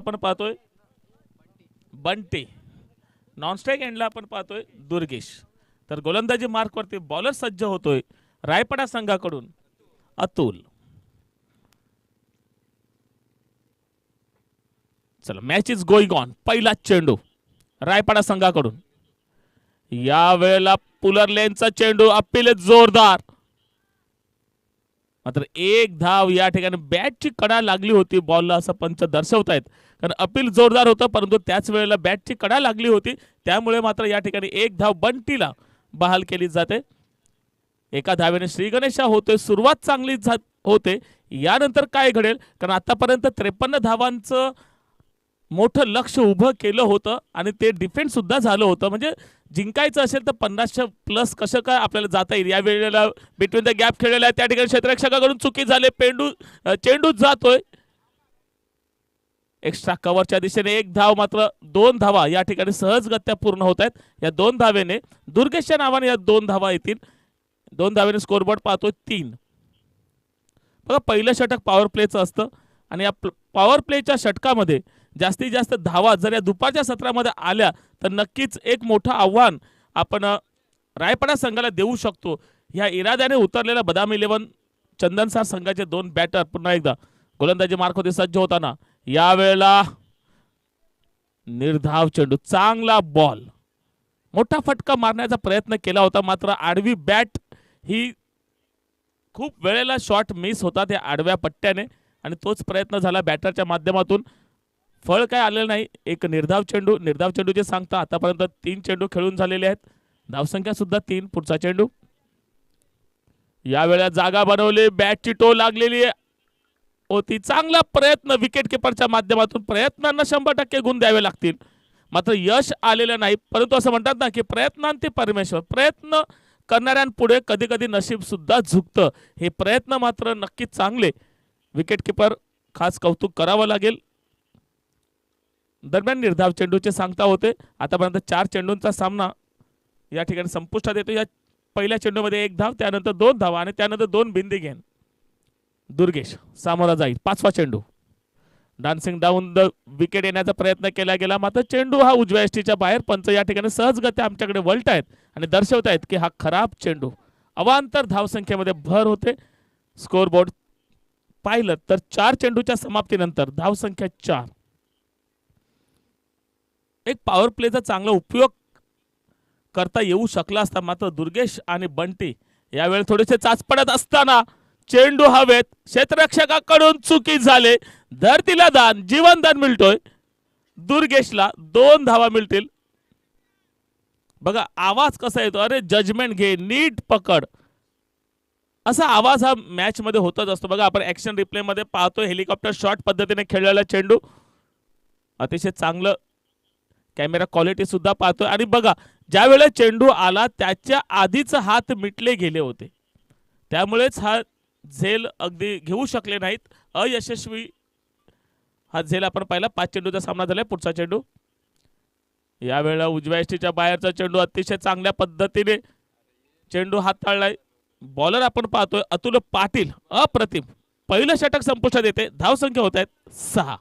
आपण पाहतोय बंटी, नॉनस्ट्राईक एंडला आपण पाहतोय दुर्गेश. तर गोलंदाजी मार्कवरती बॉलर सज्ज होतोय रायपडा संघाकडून अतुल. चला, मॅच इज गोइंग ऑन. पहिला चेंडू रायपडा संघाकडून. या वेळेला पुलर लेनचा चेंडू, अपील जोरदार. मात्र एक धाव या ठिकाणी बॅटची कडा लागली होती बॉलला असं पंच दर्शवतायत. कारण अपील जोरदार होतं परंतु त्याच वेळेला बॅटची कडा लागली होती, त्यामुळे मात्र या ठिकाणी एक धाव बंटीला बहाल केली जाते. एका धावेने श्री गणेशा होते. सुरुवात चांगली होते. यानंतर काय घडेल, कारण आतापर्यंत 53 धावांचं मोठं लक्ष उभं केलं होतं आणि ते डिफेंड सुद्धा झालं होतं. म्हणजे जिंकायचं असेल तर 50च्या प्लस कसं काय आपल्याला जाता येईल. या वेळेला बिटवीन द गॅप खेळलेला आहे, त्या ठिकाणी क्षेत्ररक्षकाकडून चुकी झाले. चेंडू जातोय एक्स्ट्रा कव्हरच्या दिशेने. एक धाव, मात्र 2 धावा या ठिकाणी सहजगत्या पूर्ण होत आहेत. या 2 धावेने दुर्गेशच्या नावाने या 2 धावा येतील. 2 धावेने स्कोरबोर्ड पाहतो 3. बघा, पहिलं षटक पॉवर प्लेचं असतं आणि या पॉवर प्लेच्या षटकामध्ये जास्तीत जास्त धावा जर या दुपारच्या सत्रामध्ये आल्या तर नक्कीच एक मोठं आव्हान आपण रायपडा संघाला देऊ शकतो. ह्या इराद्याने उतरलेला बदामी 11 चंदनसार संघाचे 2 बॅटर पुन्हा एकदा गोलंदाजी मार्कवरती सज्ज होताना. यावेळेला निर्धाव चेंडू, चांगला बॉल, मोठा फटका मारण्याचा प्रयत्न केला होता, मात्र आडवी बॅट ही खूप वेळेला शॉट मिस होतात या आडव्या पट्ट्याने आणि तोच प्रयत्न झाला बॅटरच्या माध्यमातून. फळ काय आलेलं नाही. एक निर्धाव चेंडूचे सांगता आतापर्यंत 3 चेंडू खेळून झालेले आहेत. धावसंख्या सुद्धा 3. पुढचा चेंडू. यावेळेला जागा बनवली, बॅटची टो लागलेली होती. चांगला प्रयत्न विकेट किपरच्या माध्यमातून. प्रयत्नांना 100% गुण द्यावे लागतील, मात्र यश आलेलं नाही. परंतु असं म्हणतात ना की प्रयत्नांती परमेश्वर. प्रयत्न करणाऱ्यांपुढे कधी कधी नशीब सुद्धा झुकतं. हे प्रयत्न मात्र नक्कीच चांगले. विकेट किपर खास कौतुक करावं लागेल. दरम्यान निर्धाव चेंडूचे सांगता होते. आतापर्यंत 4 चेंडूंचा सामना या ठिकाणी संपुष्टात येतो. या पहिल्या चेंडूमध्ये 1 धाव, त्यानंतर 2 धावा आणि त्यानंतर 2 बिंदी घेऊन दुर्गेश सामोरा जाईल. 5वा चेंडू. डान्सिंग डाऊन द विकेट येण्याचा प्रयत्न केला गेला, मात्र चेंडू हा उजव्या यष्टीच्या बाहेर. पंच या ठिकाणी सहजगत्या आमच्याकडे वळत आहेत आणि दर्शवतायत की हा खराब चेंडू. अवांतर धावसंख्येमध्ये भर होते. स्कोरबोर्ड पाहिलं तर 4 चेंडूच्या समाप्तीनंतर धावसंख्या 4. एक पॉवर प्लेचा चांगला उपयोग करता येऊ शकला असता, मात्र दुर्गेश आणि बंटी यावेळी थोडेसे चाचपडत असताना चेंडू हवेत. क्षेत्ररक्षकाकडून चुकी झाले. धरतीला दान, जीवनदान मिळतोय दुर्गेशला. 2 धावा मिळतील. बघा आवाज कसा येतो, अरे जजमेंट घे, नीट पकड, असा आवाज हा मॅच मध्ये होतच असतो. बघा, आपण ऍक्शन रिप्ले मध्ये पाहतोय हेलिकॉप्टर शॉट पद्धतीने खेळलेला चेंडू. अतिशय चांगलं कॅमेरा क्वालिटी सुद्धा पाहतोय. आणि बघा, ज्या वेळेला चेंडू आला त्याच्या आधीच हात मिटले गेले होते, त्यामुळेच हा झेल अगदी घेऊ शकले नाहीत. अयशस्वी हा झेल आपण पाहिला. 5 चेंडूचा सामना झालाय. पुढचा चेंडू. यावेळेला उजव्या यष्टीच्या बाहेरचा चेंडू. अतिशय चांगल्या पद्धतीने चेंडू हाताळलाय. बॉलर आपण पाहतोय अतुल पाटील. अप्रतिम. पहिलं षटक संपुष्टात येते. धावसंख्या होत आहेत 6.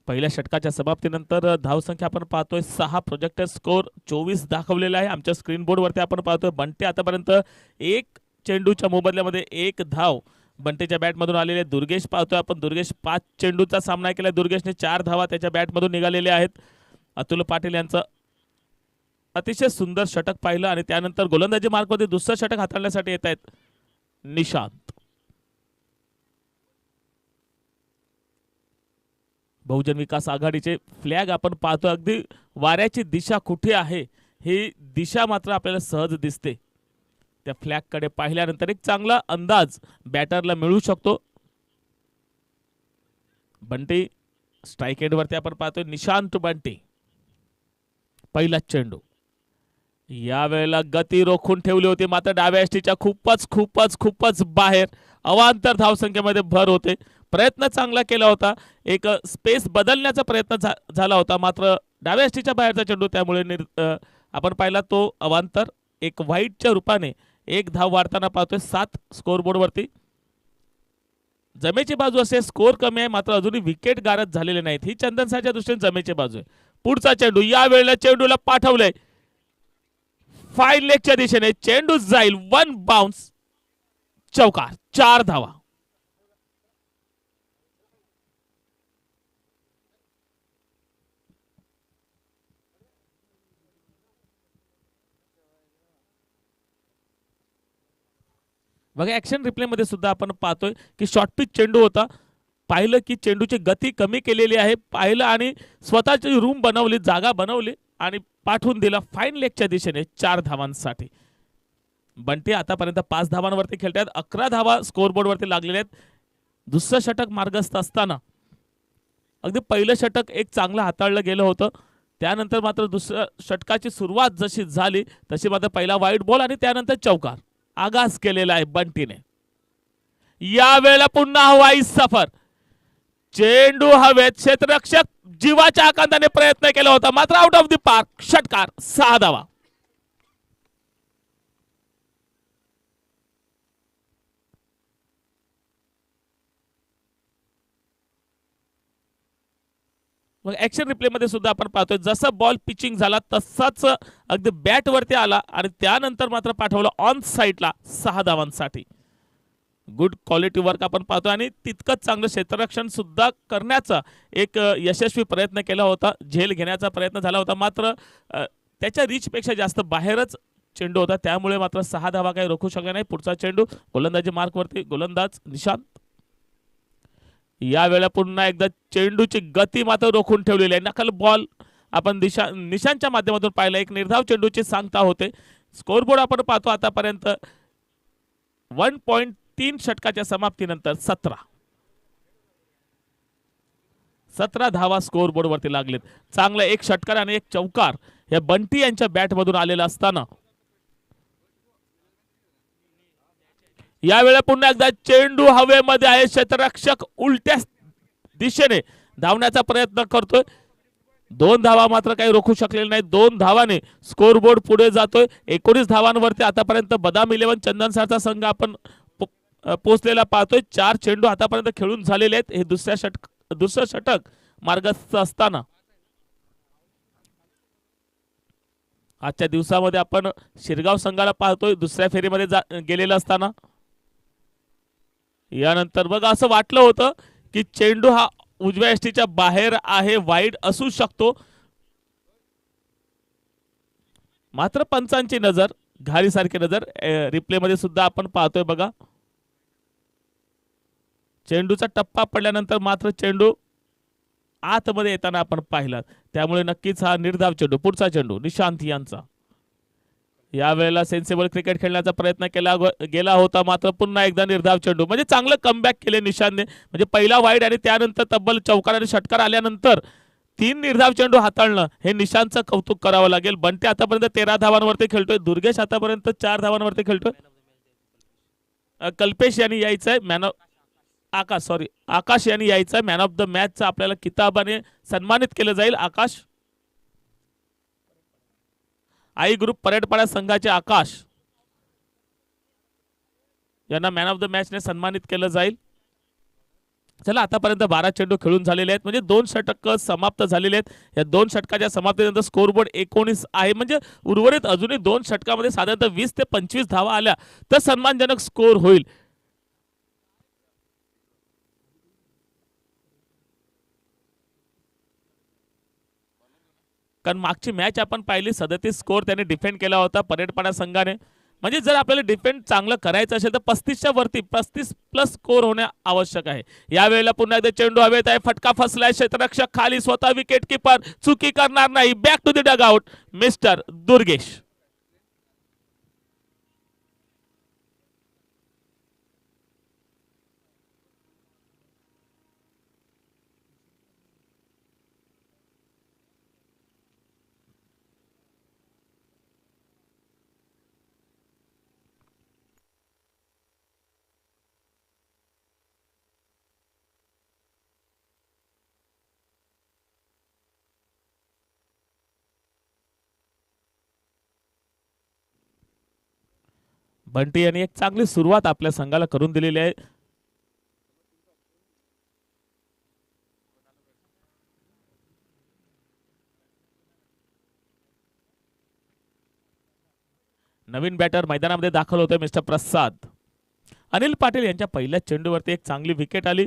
पहिल्या षटकाच्या समाप्तीनंतर धावसंख्या आपण पाहतोय 6. प्रोजेक्टेड स्कोर 24 दाखवलेला आहे आमच्या स्क्रीन बोर्डवरती. आपण पाहतोय बंटी आतापर्यंत 1 चेंडूच्या मोबदल्यामध्ये 1 धाव बंटीच्या बॅटमधून आलेले. दुर्गेश पाहतोय आपण. दुर्गेश 5 चेंडूचा सामना केला. दुर्गेशने 4 धावा त्याच्या बॅटमधून निघालेल्या आहेत. अतुल पाटील यांचं अतिशय सुंदर षटक पाहिलं आणि त्यानंतर गोलंदाजी मार्कमध्ये दुसरं षटक हाताळण्यासाठी येत आहेत निशांत. बहुजन विकास आघाडीचे फ्लॅग आपण पाहतो, अगदी वाऱ्याची दिशा कुठे आहे ही दिशा मात्र आपल्याला सहज दिसते. त्या फ्लॅगकडे पाहिल्यानंतर एक चांगला अंदाज बॅटरला मिळू शकतो. बंटी स्ट्राईक एंडवरती आपण पाहतोय, निशांत बंटी. पहिला चेंडू यावेळेला गती रोखून ठेवली होती, मात्र डाव्या यष्टीच्या खूपच खूपच खूपच बाहेर. अवांतर धावसंख्येमध्ये भर होते. प्रयत्न चांगला केला होता, एक स्पेस बदलण्याचा प्रयत्न झाला होता, मात्र डाव्या यष्टीच्या बाहेरचा चेंडू, त्यामुळे आपण पाहिला तो अवांतर. एक वाईटच्या रूपाने एक धाव वाढताना पाहतोय 7 स्कोरबोर्डवरती. जमेची बाजू असे स्कोर कमी आहे, मात्र अजूनही विकेट गारद झालेले नाहीत. ही चंदनसाच्या दृष्टीने जमेची बाजू आहे. पुढचा चेंडू यावेळेला चेंडूला पाठवलंय फाईन लेगच्या दिशेने. चेंडू जाईल, 1 बाउन्स, चौकार, 4 धावा. बघा ऍक्शन रिप्ले मध्ये सुद्धा आपण पाहतोय की शॉर्ट पिच चेंडू होता. पाहिलं की चेंडूची गती कमी केलेली आहे, पाहिलं आणि स्वतःची रूम बनवली, जागा बनवली आणि पाठवून दिला फाईन लेगच्या दिशेने 4 धावांसाठी. बंटी आतापर्यंत 5 धावांवरती खेळतात, 11 धावा स्कोरबोर्डवरती लागलेल्या आहेत. दुसरं षटक मार्गस्थ असताना अगदी पहिलं षटक एक चांगलं हाताळलं गेलं होतं. त्यानंतर मात्र दुसऱ्या षटकाची सुरुवात जशी झाली तशी मात्र पहिला वाईट बॉल आणि त्यानंतर चौकार आगास केलेला आहे बंटीने. यावेळेला पुन्हा हवाई सफर. चेंडू हवेत, क्षेत्ररक्षक जीवाच्या आकांताने प्रयत्न केला होता, मात्र आउट ऑफ द पार्क. षटकार, 6 धावा. मग ऍक्शन रिप्ले मध्ये सुद्धा आपण पाहतोय जसं बॉल पिचिंग झाला तसाच अगदी बॅट वरती आला आणि त्यानंतर मात्र पाठवलं ऑन साइडला 6 धावांसाठी. गुड क्वालिटी वर्क आपण पाहतोय आणि तितकंच चांगलं क्षेत्ररक्षण सुद्धा करण्याचा एक यशस्वी प्रयत्न केला होता. झेल घेण्याचा प्रयत्न झाला होता, मात्र त्याच्या रीच पेक्षा जास्त बाहेरच चेंडू होता, त्यामुळे मात्र 6 धावा काही रोखू शकले नाही. पुढचा चेंडू गोलंदाजी मार्क वरती, गोलंदाज निशांत. यावेळेला पुन्हा एकदा चेंडूची गती मात्र रोखून ठेवलेली आहे. नकल बॉल आपण निशांच्या माध्यमातून पाहिला, एक निर्धाव चेंडूची सांगता होते. स्कोरबोर्ड आपण पाहतो आतापर्यंत 1.3 षटकाच्या समाप्तीनंतर 17 धावा स्कोरबोर्ड वरती लागलेत. चांगला एक षटकार आणि एक चौकार या बंटी यांच्या बॅट मधून आलेला असताना यावेळेला पुन्हा एकदा चेंडू हवेमध्ये आहे. क्षेत्ररक्षक उलट्या दिशेने धावण्याचा प्रयत्न करतोय. 2 धावा मात्र काही रोखू शकलेले नाही. 2 धावाने स्कोरबोर्ड पुढे जातोय. 19 धावांवरती आतापर्यंत बदाम 11 चंदनसाचा संघ आपण पोहोचलेला पाहतोय. 4 चेंडू आतापर्यंत खेळून झालेले आहेत. हे दुसरं षटक मार्गस्थ असताना आजच्या दिवसामध्ये आपण शिरगाव संघाला पाहतोय दुसऱ्या फेरीमध्ये गेलेला असताना. यानंतर बघा असं वाटलं होतं की चेंडू हा उजव्या यष्टीच्या बाहेर आहे, वाईड असू शकतो, मात्र पंचांची नजर, घारीसारखी नजर रिप्ले मध्ये सुद्धा आपण पाहतोय. बघा चेंडूचा टप्पा पडल्यानंतर मात्र चेंडू आतमध्ये येताना आपण पाहिला, त्यामुळे नक्कीच हा निर्धाव चेंडू. पुढचा चेंडू निशांत यांचा. यावेळेला सेन्सेबल क्रिकेट खेळण्याचा प्रयत्न केला गेला होता, मात्र पुन्हा एकदा निर्धाव चेंडू. म्हणजे चांगलं कमबॅक केले निशांतने. म्हणजे पहिला वाईड आणि त्यानंतर तब्बल चौकार आणि षटकार आल्यानंतर 3 निर्धाव चेंडू हाताळणं हे निशांतचं कौतुक करावं लागेल. बंटी आतापर्यंत 13 धावांवरती खेळतोय, दुर्गेश आतापर्यंत 4 धावांवरती खेळतोय. कल्पेश यांनी यायचंय आकाश यांनी यायचंय. मॅन ऑफ द मॅचचा आपल्याला किताबाने सन्मानित केलं जाईल. आकाश, आई ग्रुप परेडपाडा संघाचे आकाश यांना मॅन ऑफ द मॅचने सन्मानित केलं जाईल. चला आतापर्यंत 12 चेंडू खेळून झालेले आहेत, म्हणजे 2 षटक समाप्त झालेले आहेत. या 2 षटकाच्या समाप्तीनंतर स्कोरबोर्ड 19 आहे. म्हणजे उर्वरित अजूनही 2 षटकामध्ये साधारणतः 20 ते 25 धावा आल्या तर सन्मानजनक स्कोर होईल. कारण मागची मॅच आपण पाहिली 37 स्कोर त्याने डिफेंड केला होता परेडपाडा संघाने, म्हणजे जर आपल्याला डिफेंड चांगलं करायचं असेल तर 35च्या वरती 35+ स्कोर होणे आवश्यक आहे. यावेळेला पुन्हा एकदा चेंडू हवेत आहे, फटका फसलाय, क्षेत्ररक्षक खाली, स्वतः विकेट किपर चुकी करणार नाही. Back to the dugout mister Durgesh. Bunty यांनी एक चांगली सुरुवात आपल्या संघाला करून दिलेली आहे. नवीन बॅटर मैदानामध्ये दाखल होते मिस्टर प्रसाद. अनिल पाटील यांच्या पहिल्या चेंडूवरती एक चांगली विकेट आली.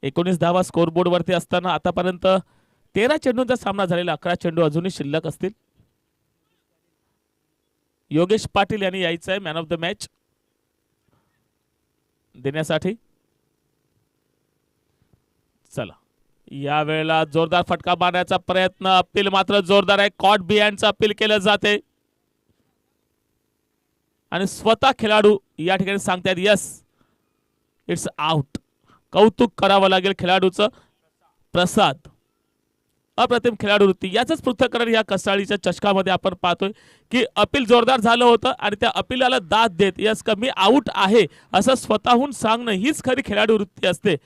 19 धावा स्कोर बोर्ड वरती असताना आतापर्यंत 13 चेंडूंचा सामना झालेला, 11 चेंडू अजूनही शिल्लक असतील. योगेश पाटील यांनी यायचं आहे मॅन ऑफ द मॅच देण्यासाठी. चला, या वेळेला जोरदार फटका मारण्याचा प्रयत्न, अपील मात्र जोरदार आहे. कॉट बिहाइंडचं अपील केलं जाते आणि स्वतः खेळाडू या ठिकाणी सांगतात यस इट्स आउट. कौतुक करावं लागेल खेळाडूचं. प्रसाद अप्रतिम खेळाडू वृत्ती, याच पृथक्करण या कसाळीच्या चषकामध्ये आपण पाहतोय की अपील जोरदार झालं होतं आणि त्या अपीलाला दाद देत यस कमी आउट आहे असं स्वतःहून सांगणं हीच खरी खेळाडू वृत्ती असते.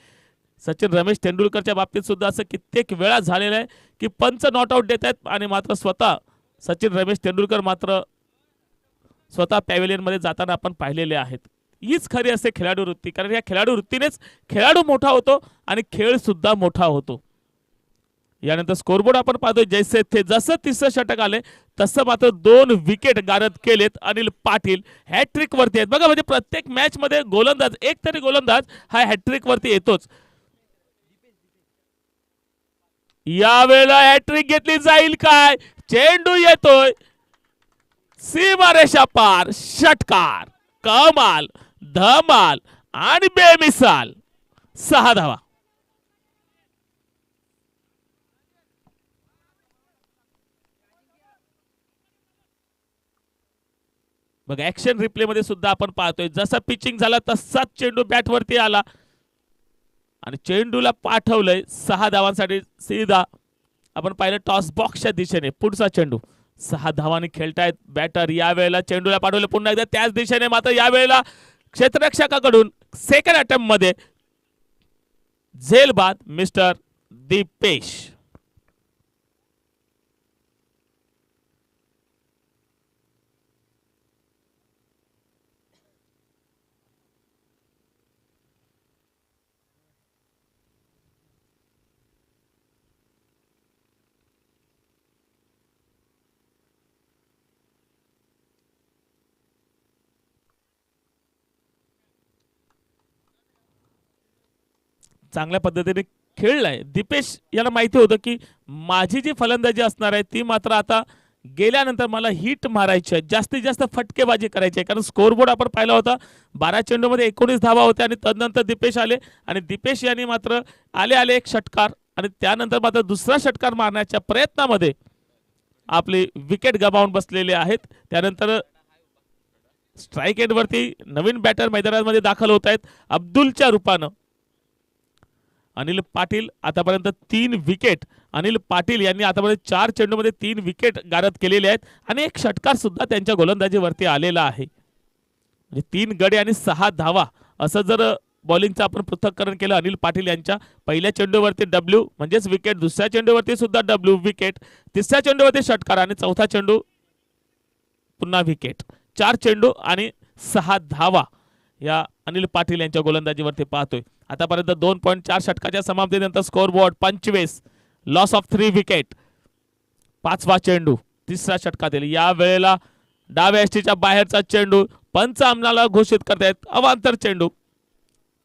सचिन रमेश तेंडुलकरच्या बाबतीत सुद्धा असं कित्येक वेळा झालेलं आहे की पंच नॉट आउट देत आहेत आणि मात्र स्वतः सचिन रमेश तेंडुलकर मात्र स्वतः पॅव्हेलियन मध्ये जाताना आपण पाहिलेले आहेत. हीच खरी असते खेळाडू वृत्ती, कारण या खेळाडू वृत्तीनेच खेळाडू मोठा होतो आणि खेळ सुद्धा मोठा होतो. यानंतर स्कोरबोर्ड आपण पाहतोय जैसे थे, जसं तिसरं षटक आले तसं मात्र 2 विकेट गारद केलेत अनिल पाटील. हॅट्रिक वरती आहेत बघा, म्हणजे प्रत्येक मॅच मध्ये गोलंदाज एक तरी गोलंदाज हा हॅट्रिक वरती येतोच. यावेळेला हॅट्रिक घेतली जाईल काय? चेंडू येतोय सीमारेषा पार, षटकार, कमाल, धमाल आणि बेमिसाल. 6 धावा. बघ ऍक्शन रिप्ले मध्ये सुद्धा आपण पाहतोय जसा पिचिंग झाला तसाच चेंडू बॅट वरती आला आणि चेंडूला पाठवलंय 6 धावांसाठी सीधा. आपण पाहिलं टॉस बॉक्सच्या दिशेने पुढचा चेंडू. 6 धावांनी खेळतायत बॅटर. यावेळेला चेंडूला पाठवलं पुन्हा एकदा त्याच दिशेने, मात्र यावेळेला क्षेत्ररक्षकाकडून सेकंड अटेम्प्ट मध्ये झेल बाद मिस्टर दीपेश. चांगल्या पद्धतीने खेळलाय दीपेश. याला माहिती होतं की माझी जी फलंदाजी असणार आहे ती मात्र आता गेल्यानंतर मला हिट मारायची आहे, जास्तीत जास्त फटकेबाजी करायची आहे. कारण स्कोरबोर्ड आपण पाहिला होता 12 चेंडूमध्ये 19 धावा होत्या आणि तदनंतर दीपेश आले आणि दीपेश यांनी मात्र आले एक षटकार आणि त्यानंतर मात्र दुसरा षटकार मारण्याच्या प्रयत्नामध्ये आपली विकेट गमावून बसलेले आहेत. त्यानंतर स्ट्राईक एंड वरती नवीन बॅटर मैदानामध्ये दाखल होत आहेत अब्दुलच्या रूपानं. अनिल पाटील आतापर्यंत 3 विकेट. अनिल पाटील यांनी आतापर्यंत 4 चेंडूमध्ये 3 विकेट गारद केलेले आहेत आणि एक षटकार सुद्धा त्यांच्या गोलंदाजीवरती आलेला आहे. म्हणजे 3 गडे आणि 6 धावा असं जर बॉलिंगचं आपण पृथक्करण केलं अनिल पाटील यांच्या पहिल्या चेंडूवरती डब्ल्यू म्हणजेच विकेट, दुसऱ्या चेंडूवरती सुद्धा डब्ल्यू विकेट, तिसऱ्या चेंडूवरती षटकार आणि चौथा चेंडू पुन्हा विकेट. 4 चेंडू आणि 6 धावा या अनिल पाटील यांच्या गोलंदाजीवरती पाहतोय. आतापर्यंत 2.4 षटकाच्या समाप्तीनंतर score board 25, loss of 3 wicket. 5वा चेंडू तिसऱ्या षटकातील. या वेळेला डाव्या यष्टीच्या बाहेरचा चेंडू पंच आमनाला घोषित करतायत अवांतर चेंडू,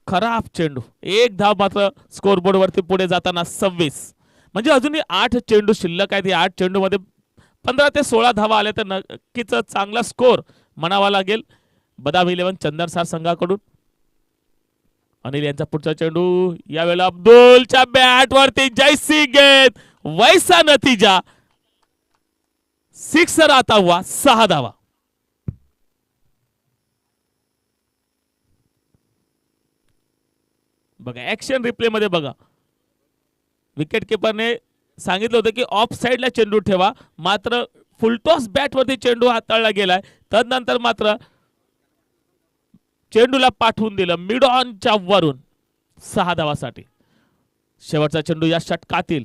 खराब चेंडू. 1 धाव मात्र स्कोर बोर्ड वरती पुढे जाताना 26. म्हणजे अजूनही 8 चेंडू शिल्लक आहेत. या 8 चेंडू मध्ये 15 ते 16 धावा आल्या तर नक्कीच चांगला स्कोर म्हणावा लागेल बदाम 11 चंदनसार संघाकडून. अनिल यांचा पुढचा चेंडू यावेळेला अब्दुलच्या बॅट वरती जैसी गेंद वैसा नतीजा 6 आता हुआ 6 धावा. बघा ऍक्शन रिप्ले मध्ये बघा विकेट किपरने सांगितलं होतं की ऑफ साइडला चेंडू ठेवा, मात्र फुलटॉस बॅट वरती चेंडू हाताळला गेलाय. तदनंतर मात्र चेंडूला पाठवून दिलं मिड ऑनच्या वरून 6 धावासाठी. शेवटचा चेंडू या षटकातील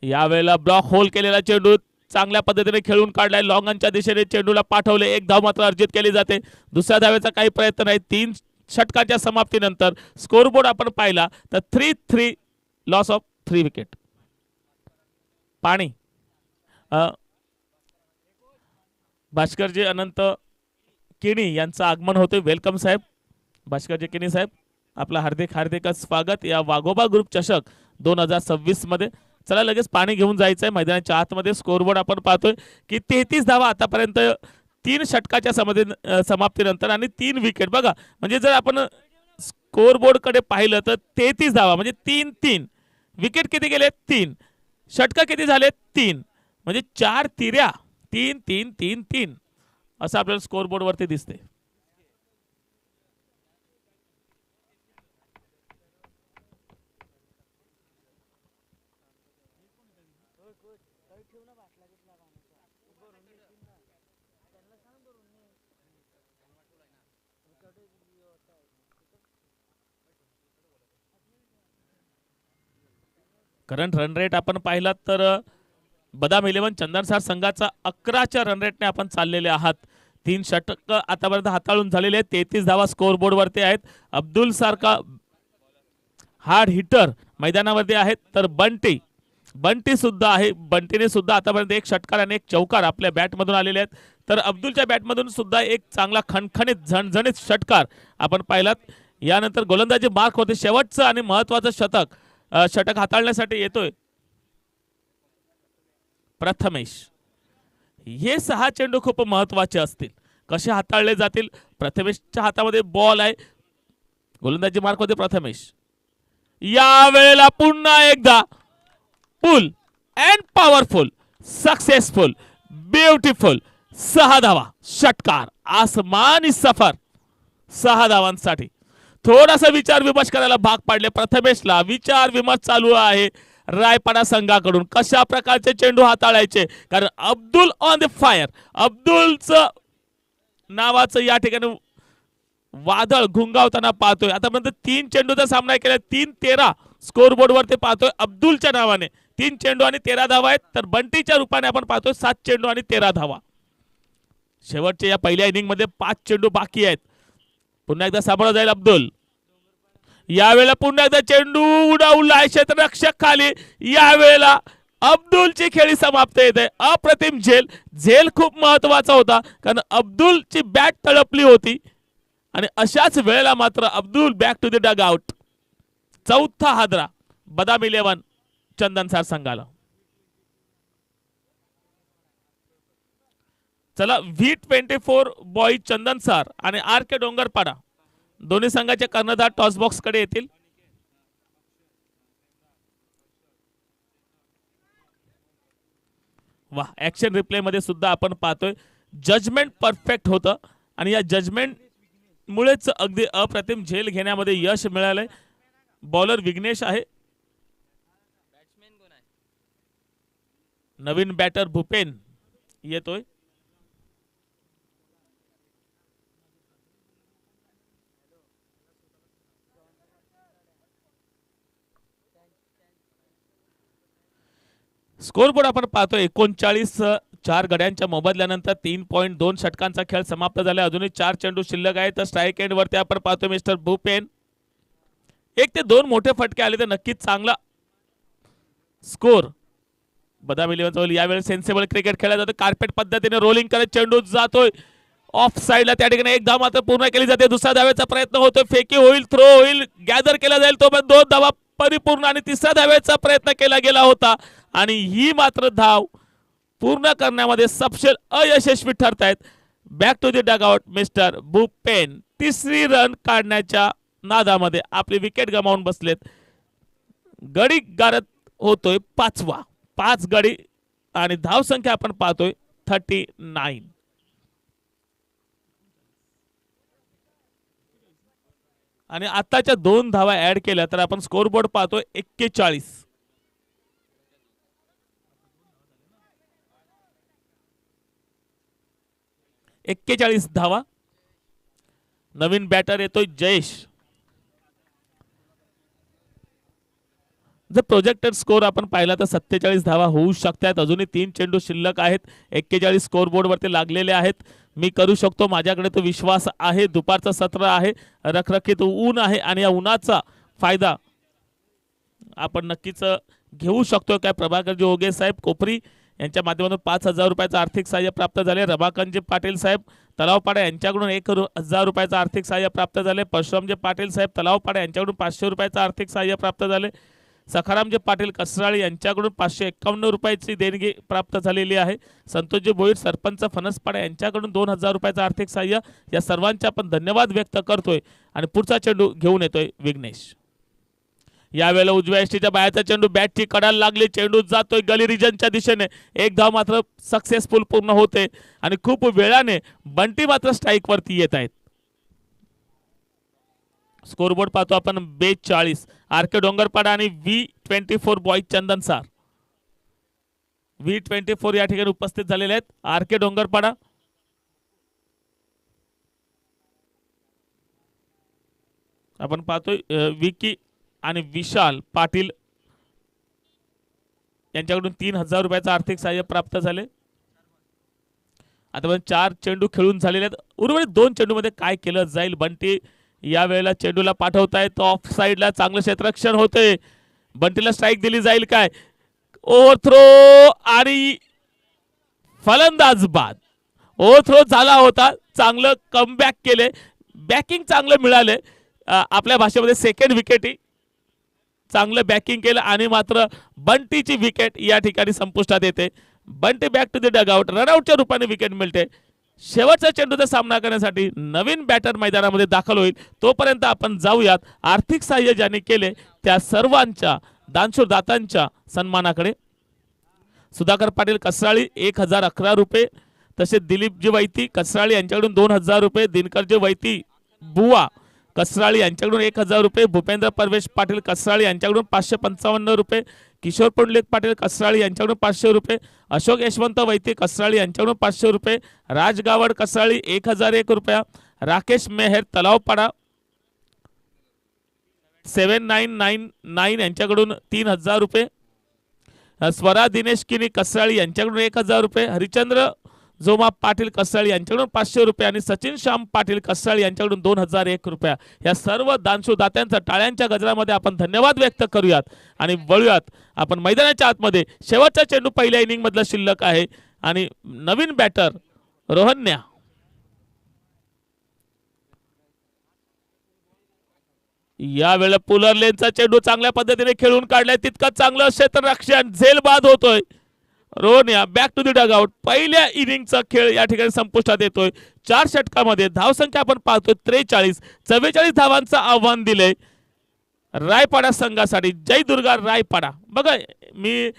यावेळेला ब्लॉक होल केलेला चेंडू चांगल्या पद्धतीने खेळून काढलाय. लॉंग ऑनच्या दिशेने चेंडूला पाठवले, 1 धाव मात्र अर्जित केली जाते. दुसऱ्या धावेचा काही प्रयत्न नाही. 3 षटकाच्या समाप्तीनंतर स्कोरबोर्ड आपण पाहिला तर 3-3 लॉस ऑफ 3 विकेट. पाणी भास्करजी अनंत किणी यांचं आगमन होते. वेलकम साहेब भास्करजी किणी साहेब, आपलं हार्दिक स्वागत या वाघोबा ग्रुप चषक 2026 मध्ये. चला लगेच पाणी घेऊन जायचंय मैदानाच्या आतमध्ये. स्कोरबोर्ड आपण पाहतोय की 33 धावा आतापर्यंत 3 षटकाच्या समाप्तीनंतर आणि 3 विकेट. बघा म्हणजे जर आपण स्कोरबोर्ड कडे पाहिलं तर 33 धावा म्हणजे 3-3 विकेट किती गेले 3, षटक किती झाले 3, म्हणजे 4 तिऱ्या 3-3-3-3 असं आपल्याला स्कोरबोर्ड वरती दिसते. करंट रन रेट आपण पाहिलात तर बदाम 11 चंदनसार संघाचा 11च्या रन रेटने आपण चाललेले आहात. 3 षटक आतापर्यंत हाताळून झालेले आहेत. 33 धावा स्कोरबोर्ड वरती आहेत. अब्दुल सारखा हार्ड हिटर मैदानावरती आहेत तर बंटी सुद्धा आहे. बंटीने सुद्धा आतापर्यंत 1 षटकार आणि 1 चौकार आपल्या बॅटमधून आलेले आहेत. तर अब्दुलच्या बॅटमधून सुद्धा एक चांगला खणखणीत झणझणीत षटकार आपण पाहिलात. यानंतर गोलंदाजी मार्क होते. शेवटचं आणि महत्वाचं षटक हाताळण्यासाठी येतोय प्रथमेश. हे 6 चेंडू खूप महत्वाचे असतील, कसे हाताळले जातील. प्रथमेशच्या हातामध्ये बॉल आहे. गोलंदाजी मार्क होते प्रथमेश. या वेळेला पुन्हा एकदा पुल अँड पॉवरफुल सक्सेसफुल ब्युटिफुल 6 धावा षटकार आसमानी सफर 6 धावांसाठी. थोडासा विचार विमर्श करायला भाग पाडले प्रथमेशला. विचार विमर्श चालू आहे रायपाडा संघाकडून कशा प्रकारचे चेंडू हाताळायचे, कारण अब्दुल ऑन द फायर. अब्दुलचं नावाचं या ठिकाणी वादळ घुंगावताना पाहतोय. आतापर्यंत 3 चेंडूचा सामना केला, 3-13 स्कोरबोर्ड वरती पाहतोय. अब्दुलच्या नावाने 3 चेंडू आणि 13 धावा आहेत. तर बंटीच्या रूपाने आपण पाहतोय 7 चेंडू आणि 13 धावा. शेवटच्या या पहिल्या इनिंग मध्ये 5 चेंडू बाकी आहेत. पुन्हा एकदा सापडा जाईल अब्दुल. यावेळेला पुन्हा एकदा चेंडू उडवलाय क्षेत्ररक्षक खाली. यावेळेला अब्दुलची खेळी समाप्त येते. अप्रतिम झेल खूप महत्वाचा होता, कारण अब्दुलची बॅट तळपली होती आणि अशाच वेळेला मात्र Abdul back to the dugout. 4था हादरा बदाम 11 चंदनसार संघाला. चला V24 बॉय चंदनसार आणि RK डोंगरपाडा दोन्ही संघाचे कर्णधार टॉस बॉक्स कडे येतील. वाह, ऍक्शन रिप्ले मध्ये सुद्धा आपण पाहतोय जजमेंट परफेक्ट होतं आणि या जजमेंट मुळेच अगदी अप्रतिम झेल घेण्यामध्ये यश मिळालंय. बॉलर विघ्नेश आहे. नवीन बॅटर भूपेन येतोय. स्कोरबोर्ड आपण पाहतोय 39-4 गड्यांच्या मोबदल्यानंतर 3.2 षटकांचा खेळ समाप्त झाला. अजूनही 4 चेंडू शिल्लक आहे. तर स्ट्राईक एंड वरती आपण पाहतोय मिस्टर भूपेन. 1 ते 2 मोठे फटके आले तर नक्कीच चांगला स्कोर बदाम 11 यावेळेस सेन्सेबल क्रिकेट खेळला जातो. कार्पेट पद्धतीने रोलिंग करत चेंडू जातोय ऑफ साइडला. त्या ठिकाणी 1 धाव मात्र पूर्ण केली जाते. दुसऱ्या धावेचा प्रयत्न होतोय. फेकी होईल, थ्रो होईल, गॅदर केला जाईल. तो 2 धावा परिपूर्ण आणि 3ऱ्या धावेचा प्रयत्न केला गेला होता आणि ही मात्र धाव पूर्ण करण्यामध्ये सपशेल अयशस्वी ठरतायत. Back to the dugout mister Bhupen. तिसरी रन काढण्याच्या नादामध्ये आपली विकेट गमावून बसलेत. गडी गारत होतोय 5वा. 5 गडी आणि धावसंख्या आपण पाहतोय 39. आणि आताच्या 2 धावा ऍड केल्या तर आपण स्कोरबोर्ड पाहतोय 41. 41 धावा. नवीन बॅटर येतोय जयेश. जर प्रोजेक्टेड स्कोर आपण पाहिला तर 47 धावा होऊ शकतात. अजूनही 3 चेंडू शिल्लक आहेत. 41 स्कोरबोर्ड वरती लागलेले आहेत. मी करू शकतो, माझ्याकडे तो विश्वास आहे. दुपारचं सत्र आहे, रखरखीत ऊन आहे आणि या उन्हाचा फायदा आपण नक्कीच घेऊ शकतो. काय प्रभाकरजी ओगे साहेब कोपरी यांच्या माध्यमातून 5,000 रुपयाचं आर्थिक सहाय्य प्राप्त झाले. रमाकांतजी पाटील साहेब तलावपाडा यांच्याकडून 1,000 रुपयाचं आर्थिक सहाय्य प्राप्त झाले. परशुरामजी पाटील साहेब तलावपाडा यांच्याकडून 500 रुपयाचं आर्थिक सहाय्य प्राप्त झाले. सखारामजी पाटील कसराळी यांच्याकडून 551 रुपयाची देणगी प्राप्त झालेली आहे. संतोषजी भोईर सरपंच फणसपाडा यांच्याकडून 2,000 रुपयाचं आर्थिक सहाय्य. या सर्वांचे आपण धन्यवाद व्यक्त करतोय. आणि पुढचा चेंडू घेऊन येतोय विघ्नेश. यावेळेला उजव्या एसटीच्या बाहेरचा चेंडू बॅटची कडाला लागली. चेंडू जातोय गली रिजनच्या दिशेने. एक धाव मात्र सक्सेसफुल पूर्ण होते आणि खूप वेळाने बंटी मात्र स्ट्राईक वरती येत आहेत. स्कोरबोर्ड पाहतो आपण 42. आर.के. डोंगरपाडा आणि V24 बॉईज चंदनसार. V24 या ठिकाणी उपस्थित झालेले आहेत. आर.के. डोंगरपाडा आपण पाहतोय विकी आणि विशाल पाटील यांच्याकडून 3,000 रुपयाचं आर्थिक सहाय्य प्राप्त झाले. आता 4 चेंडू खेळून झालेले आहेत. उर्वरित 2 चेंडू मध्ये काय केलं जाईल. बंटी या वेळेला चेंडूला पाठवताय तो ऑफ साइडला. चांगलं क्षेत्ररक्षण होते. बंटीला स्ट्राईक दिली जाईल काय. ओव्हरथ्रो आणि फलंदाज बाद. ओव्हरथ्रो झाला होता. चांगलं कमबॅक केले. बॅकिंग चांगलं मिळाले. आपल्या भाषेमध्ये सेकंड विकेटी चांगलं बॅकिंग केलं आणि मात्र बंटीची विकेट या ठिकाणी संपुष्टात येते. Bunty back to the dugout. रनआउटच्या रूपाने विकेट मिळते. शेवटचा चेंडूचा सामना करण्यासाठी नवीन बॅटर मैदानामध्ये दाखल होईल. तोपर्यंत आपण जाऊयात आर्थिक सहाय्य ज्यांनी केले त्या सर्वांच्या दानशूर दात्यांच्या सन्मानाकडे. सुधाकर पाटील कसराळी 1,011 रुपये. तसेच दिलीपजी वैती कसराळी यांच्याकडून 2,000 रुपये. दिनकरजी वैती बुवा कसराळी यांच्याकडून 1,000 रुपये. भूपेंद्र परवेश पाटील कसराळी यांच्याकडून 555 रुपये. किशोर पुंडलिक पाटील कसराळी यांच्याकडून 500 रुपये. अशोक यशवंत वैती कसराळी यांच्याकडून 500 रुपये. राज गावड कसराळी 1,001 रुपया. राकेश मेहर तलावपाडा 7999 यांच्याकडून 3,000 रुपये. स्वरा दिनेश किनी कसराळी यांच्याकडून 1,000 रुपये. हरिचंद्र जोमा पाटील कसराळी यांच्याकडून 500 रुपये आणि सचिन श्याम पाटील कसराळी यांच्याकडून 2,001 रुपया. या सर्व दानशूर दात्यांचा टाळ्यांच्या गजरामध्ये आपण धन्यवाद व्यक्त करूयात आणि वळूयात आपण मैदानाच्या आतमध्ये. शेवटचा चेंडू पहिल्या इनिंग मधला शिल्लक आहे आणि नवीन बॅटर रोहन्या. यावेळेला पुलर लेनचा चेंडू चांगल्या पद्धतीने खेळून काढलाय. तितका चांगलं क्षेत्ररक्षण झेल बाद होतोय. रोहन्या बॅक टू द डगआउट. पहिल्या इनिंगचा खेळ या ठिकाणी संपुष्टात येतोय. 4 षटकामध्ये धावसंख्या आपण पाहतोय 43. 44 धावांचं आव्हान दिले रायपाडा संघासाठी. जय दुर्गा रायपाडा. बघा मी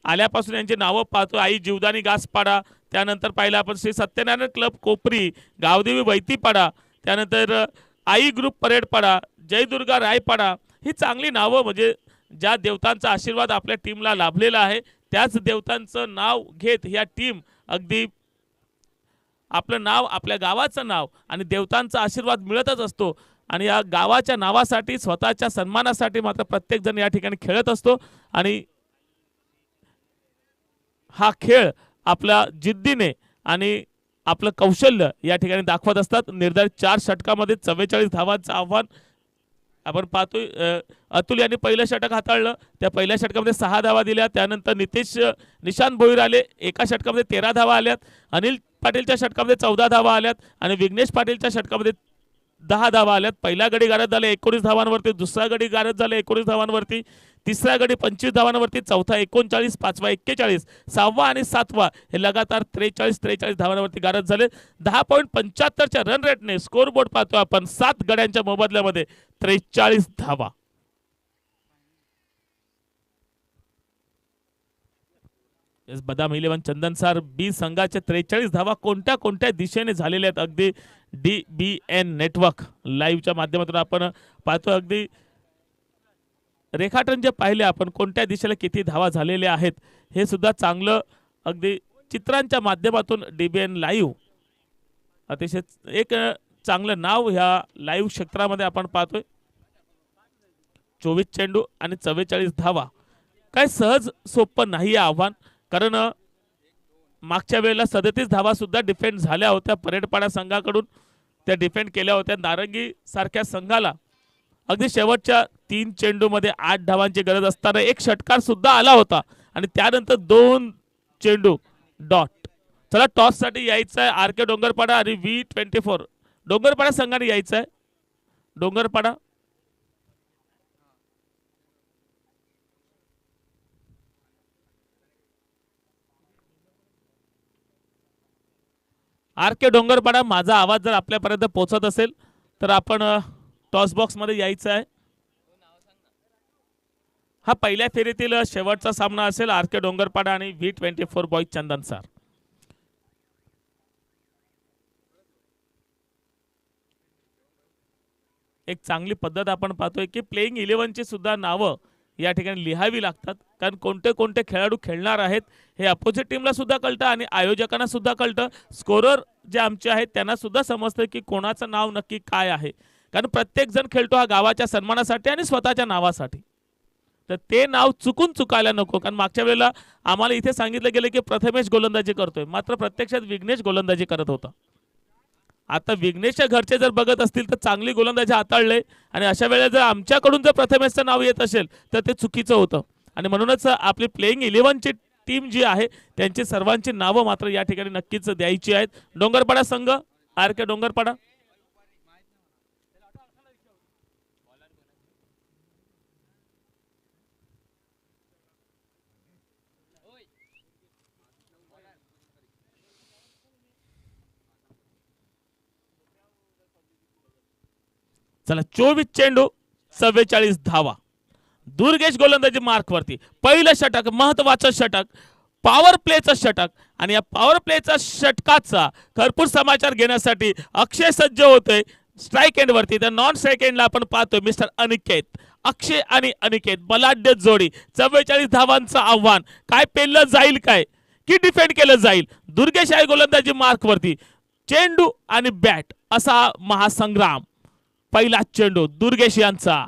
आल्यापासून यांची नावं पाहतोय. आई जीवदानी गासपाडा, त्यानंतर पाहिलं आपण श्री सत्यनारायण क्लब कोपरी, गावदेवी वैतीपाडा, त्यानंतर आई ग्रुप परेडपाडा, जय दुर्गा रायपाडा. ही चांगली नावं म्हणजे ज्या देवतांचा आशीर्वाद आपल्या टीमला लाभलेला आहे त्याच देवतांचं नाव घेत ह्या टीम अगदी आपलं नाव, आपल्या गावाचं नाव आणि देवतांचा आशीर्वाद मिळतच असतो. आणि या गावाच्या नावासाठी, स्वतःच्या सन्मानासाठी मात्र प्रत्येक जण या ठिकाणी खेळत असतो. आणि हा खेळ आपल्या जिद्दीने आणि आपलं कौशल्य या ठिकाणी दाखवत असतात. निर्धारित 4 षटकामध्ये 44 धावांचं आव्हान आपण पाहतोय. अतुल यांनी पहिलं षटक हाताळलं. त्या पहिल्या षटकामध्ये 6 धावा दिल्या. त्यानंतर निशांत भोईर आले. एका षटकामध्ये 13 धावा आल्यात. अनिल पाटीलच्या षटकामध्ये 14 धावा आल्यात आणि विघ्नेश पाटीलच्या षटकामध्ये 10 धावा आल्यात. पहिला गडी गारद झाले 19 धावांवरती, दुसरा गडी गारद झाले 19 धावांवरती, तिसरा गडी 25 धावांवरती, चौथा 39, पाचवा 41, सहावा आणि सातवा हे लगातार 43 धावांवरती गारद झाले. 10.75च्या रन रेटने स्कोर बोर्ड पाहतो आपण. 7 गड्यांच्या मोबदल्यामध्ये 43 धावा. बदाम 11 चंदनसार बी संघाचे 43 धावा कोणत्या कोणत्या दिशेने झालेले आहेत अगदी DBN नेटवर्क लाईव्हच्या माध्यमातून आपण पाहतो. अगदी रेखाटन जे पाहिले आपण कोणत्या दिशेला किती धावा झालेल्या आहेत हे सुद्धा चांगलं अगदी चित्रांच्या माध्यमातून DBN लाईव्ह अतिशय एक चांगलं नाव ह्या लाईव्ह क्षेत्रामध्ये आपण पाहतोय. 24 चेंडू आणि 44 धावा काय सहज सोपं नाही आव्हान, कारण मागच्या वेळेला 37 धावा सुद्धा डिफेंड झाल्या होत्या परेडपाडा संघाकडून. त्या डिफेंड केल्या होत्या. नारंगी सारख्या संघाला अगदी शेवटच्या 3 चेंडूमध्ये 8 धावांची गरज असताना एक षटकार सुद्धा आला होता आणि त्यानंतर 2 चेंडू डॉट. चला टॉस साठी यायचं आहे RK डोंगरपाडा आणि V24 डोंगरपाडा संघाने यायचं आहे. डोंगरपाडा RK डोंगरपाडा माझा आवाज जर आपल्यापर्यंत पोहोचत असेल तर आपण टॉस बॉक्स मध्ये यायचं आहे. हा पहिल्या फेरीतील शेवटचा सामना असेल RK डोंगरपाडा आणि V24 बॉईज चंदनसार. एक चांगली पद्धत आपण पाहतोय की प्लेइंग 11 ची सुद्धा नावं या ठिकाणी लिहावी लागतात, कारण कोणते कोणते खेळाडू खेळणार आहेत हे अपोजिट टीमला सुद्धा कळतं आणि आयोजकांना सुद्धा कळतं. स्कोरर जे आमचे आहेत त्यांना सुद्धा समजतं की कोणाचं नाव नक्की काय आहे, कारण प्रत्येक जण खेळतो हा गावाच्या सन्मानासाठी आणि स्वतःच्या नावासाठी. तर ते नाव चुकायला नको, कारण मागच्या वेळेला आम्हाला इथे सांगितलं गेलं की प्रथमेश गोलंदाजी करतोय, मात्र प्रत्यक्षात विघ्नेश गोलंदाजी करत होता. आता विघ्नेशच्या घरचे जर बघत असतील तर चांगली गोलंदाजी हाताळले आणि अशा वेळेला जर आमच्याकडून जर प्रथमेशचं नाव येत असेल तर ते चुकीचं होतं. आणि म्हणूनच आपली प्लेइंग 11 ची टीम जी आहे त्यांची सर्वांची नावं मात्र या ठिकाणी नक्कीच द्यायची आहेत. डोंगरपाडा संघ RK डोंगरपाडा चला 24 चेंडू 44 धावा. दुर्गेश गोलंदाजी मार्कवरती. पहिलं षटक महत्वाचं षटक, पॉवर प्लेचं षटक आणि या पॉवर प्लेच्या षटकाचा भरपूर समाचार घेण्यासाठी अक्षय सज्ज होतोय स्ट्राइक एंड वरती. तर नॉन स्ट्राइक एंडला आपण पाहतोय मिस्टर अनिकेत. अक्षय आणि अनिकेत बलाढ्य जोडी. 44 धावांचं आव्हान. काय पेललं जाईल काय की डिफेंड केलं जाईल. दुर्गेश आहे गोलंदाजी मार्कवरती. चेंडू आणि बॅट असा महासंग्राम. पहिला चेंडू दुर्गेश यांचा.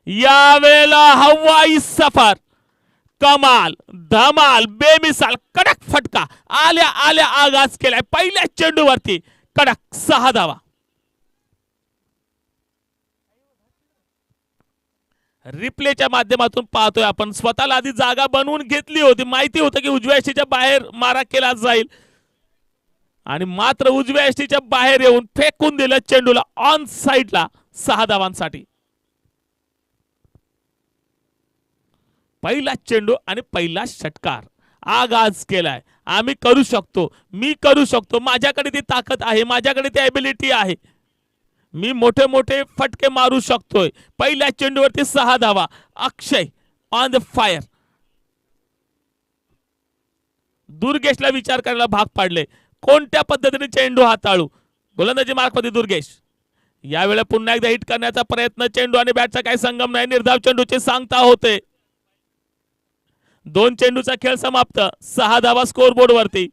यावेळेला हवाई सफर, कमाल, धमाल, बेमिसाल कडक फटका आल्या आल्या आगाज केलाय. पहिल्या चेंडूवरती कडक 6 धावा. रिप्लेच्या माध्यमातून पाहतोय आपण. स्वतःला आधी जागा बनवून घेतली होती, माहिती होतं की उजव्या यष्टीच्या बाहेर मारा केला जाईल आणि मात्र उजव्या यष्टीच्या बाहेर येऊन फेकून दिलं चेंडूला ऑन साइडला 6 धावांसाठी. पहिला चेंडू आणि पहिला षटकार आगाज केलाय. आम्ही करू शकतो, मी करू शकतो, माझ्याकडे ती ताकद आहे, माझ्याकडे ती एबिलिटी आहे, मी मोठे मोठे फटके मारू शकतोय. पहिल्या चेंडूवरती 6 धावा. अक्षय ऑन द फायर. दुर्गेशला विचार करायला भाग पाडले कोणत्या पद्धतीने चेंडू हाताळू. गोलंदाजी मार्कमध्ये दुर्गेश. यावेळेला पुन्हा एकदा हिट करण्याचा प्रयत्न. चेंडू आणि बॅटचा काही संगम नाही. निर्धाव चेंडूची सांगता होते. 2 चेंडूचा खेळ समाप्त. 6 धावा स्कोर बोर्ड वरती.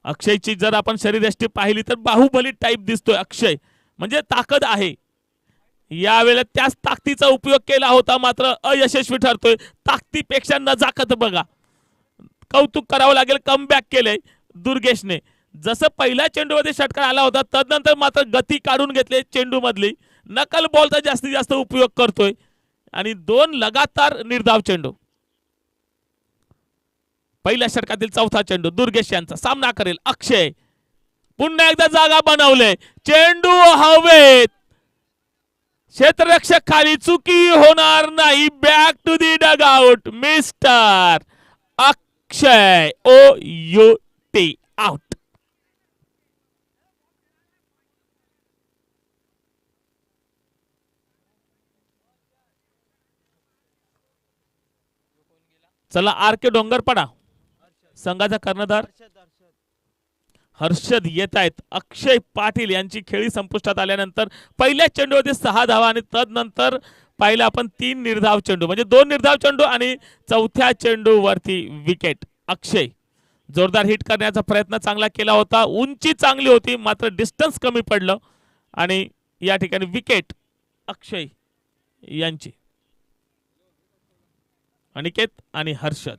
अक्षयची जर आपण शरीरयष्टी पाहिली तर बाहुबली टाइप दिसतोय अक्षय, म्हणजे ताकद आहे. यावेळेला त्याच ताकदीचा उपयोग केला होता मात्र अयशस्वी ठरतोय. ताकदीपेक्षा नजाकत बघा. कौतुक करावं लागेल. कमबॅक केलंय दुर्गेशने. जसं पहिल्या चेंडूमध्ये षटकार आला होता तदनंतर मात्र गती काढून घेतले चेंडू मधली. नकल बॉलचा जास्तीत जास्त उपयोग करतोय आणि 2 लगातार निर्धाव चेंडू. पहिल्या षटकातील चौथा चेंडू दुर्गेश यांचा. सामना करेल अक्षय. पुन्हा एकदा जागा बनवले, चेंडू हवेत, क्षेत्ररक्षक खाली, चुकी होणार नाही. Back to the dugout mister Akshay OUT out. चला RK डोंगरपाडा संघाचा कर्णधार हर्षद येत आहेत. अक्षय पाटील यांची खेळी संपुष्टात आल्यानंतर पहिल्या चेंडूवरती 6 धावा आणि तदनंतर पाहिलं आपण 3 निर्धाव चेंडू, म्हणजे 2 निर्धाव चेंडू आणि चौथ्या चेंडूवरती विकेट. अक्षय जोरदार हिट करण्याचा प्रयत्न चांगला केला होता, उंची चांगली होती मात्र डिस्टन्स कमी पडलं आणि या ठिकाणी विकेट अक्षय यांची. अनिकेत आणि हर्षद.